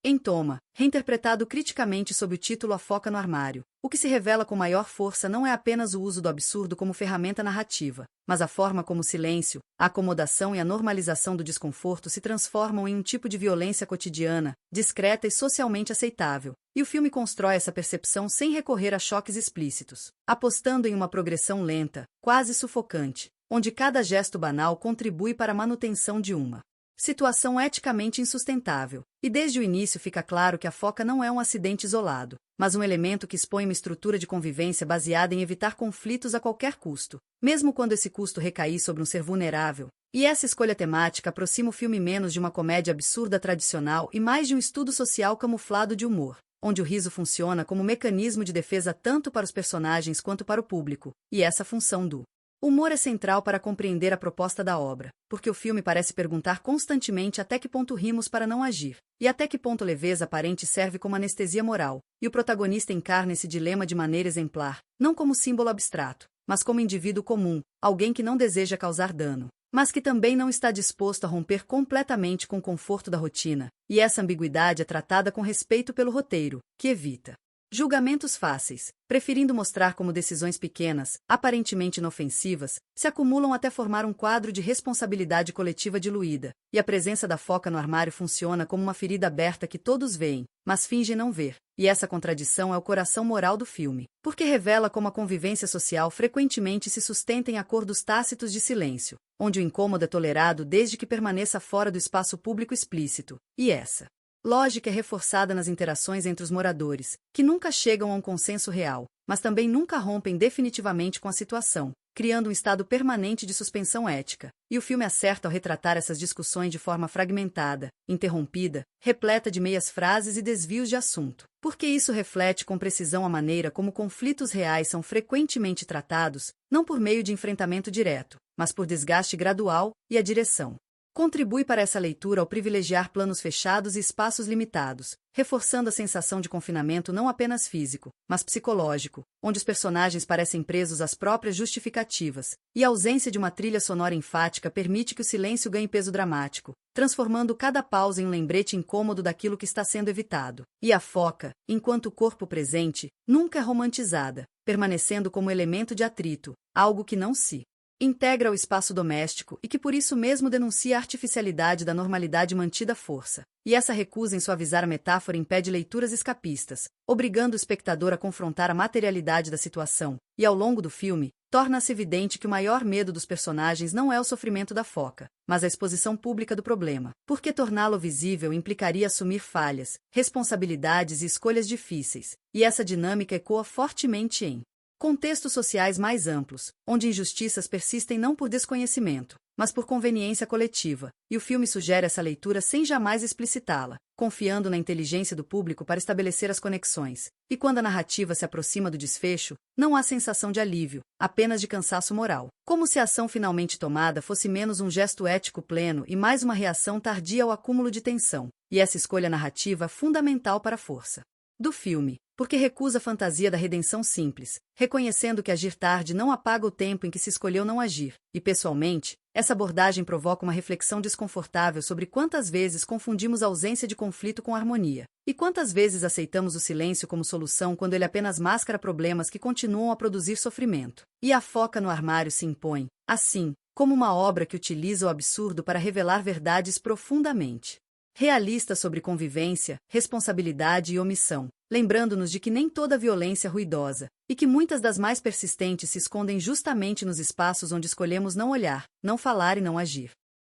Em Toma, reinterpretado criticamente sob o título A Foca no Armário, o que se revela com maior força não é apenas o uso do absurdo como ferramenta narrativa, mas a forma como o silêncio, a acomodação e a normalização do desconforto se transformam em um tipo de violência cotidiana, discreta e socialmente aceitável. E o filme constrói essa percepção sem recorrer a choques explícitos, apostando em uma progressão lenta, quase sufocante, onde cada gesto banal contribui para a manutenção de uma situação eticamente insustentável. E desde o início fica claro que a foca não é um acidente isolado, mas um elemento que expõe uma estrutura de convivência baseada em evitar conflitos a qualquer custo, mesmo quando esse custo recair sobre um ser vulnerável. E essa escolha temática aproxima o filme menos de uma comédia absurda tradicional e mais de um estudo social camuflado de humor, onde o riso funciona como mecanismo de defesa tanto para os personagens quanto para o público, e essa função do humor é central para compreender a proposta da obra, porque o filme parece perguntar constantemente até que ponto rimos para não agir, e até que ponto leveza aparente serve como anestesia moral, e o protagonista encarna esse dilema de maneira exemplar, não como símbolo abstrato, mas como indivíduo comum, alguém que não deseja causar dano, mas que também não está disposto a romper completamente com o conforto da rotina, e essa ambiguidade é tratada com respeito pelo roteiro, que evita julgamentos fáceis, preferindo mostrar como decisões pequenas, aparentemente inofensivas, se acumulam até formar um quadro de responsabilidade coletiva diluída, e a presença da foca no armário funciona como uma ferida aberta que todos veem, mas fingem não ver, e essa contradição é o coração moral do filme, porque revela como a convivência social frequentemente se sustenta em acordos tácitos de silêncio, onde o incômodo é tolerado desde que permaneça fora do espaço público explícito, e essa lógica é reforçada nas interações entre os moradores, que nunca chegam a um consenso real, mas também nunca rompem definitivamente com a situação, criando um estado permanente de suspensão ética. E o filme acerta ao retratar essas discussões de forma fragmentada, interrompida, repleta de meias frases e desvios de assunto, porque isso reflete com precisão a maneira como conflitos reais são frequentemente tratados, não por meio de enfrentamento direto, mas por desgaste gradual, e a direção contribui para essa leitura ao privilegiar planos fechados e espaços limitados, reforçando a sensação de confinamento não apenas físico, mas psicológico, onde os personagens parecem presos às próprias justificativas, e a ausência de uma trilha sonora enfática permite que o silêncio ganhe peso dramático, transformando cada pausa em um lembrete incômodo daquilo que está sendo evitado. E a foca, enquanto corpo presente, nunca é romantizada, permanecendo como elemento de atrito, algo que não se integra ao espaço doméstico e que por isso mesmo denuncia a artificialidade da normalidade mantida à força. E essa recusa em suavizar a metáfora impede leituras escapistas, obrigando o espectador a confrontar a materialidade da situação, e ao longo do filme, torna-se evidente que o maior medo dos personagens não é o sofrimento da foca, mas a exposição pública do problema, porque torná-lo visível implicaria assumir falhas, responsabilidades e escolhas difíceis, e essa dinâmica ecoa fortemente em contextos sociais mais amplos, onde injustiças persistem não por desconhecimento, mas por conveniência coletiva, e o filme sugere essa leitura sem jamais explicitá-la, confiando na inteligência do público para estabelecer as conexões. E quando a narrativa se aproxima do desfecho, não há sensação de alívio, apenas de cansaço moral, como se a ação finalmente tomada fosse menos um gesto ético pleno e mais uma reação tardia ao acúmulo de tensão. E essa escolha narrativa é fundamental para a força do filme, porque recusa a fantasia da redenção simples, reconhecendo que agir tarde não apaga o tempo em que se escolheu não agir, e pessoalmente, essa abordagem provoca uma reflexão desconfortável sobre quantas vezes confundimos a ausência de conflito com harmonia, e quantas vezes aceitamos o silêncio como solução quando ele apenas mascara problemas que continuam a produzir sofrimento. E a foca no armário se impõe, assim, como uma obra que utiliza o absurdo para revelar verdades profundamente realistas sobre convivência, responsabilidade e omissão, lembrando-nos de que nem toda violência é ruidosa, e que muitas das mais persistentes se escondem justamente nos espaços onde escolhemos não olhar, não falar e não agir.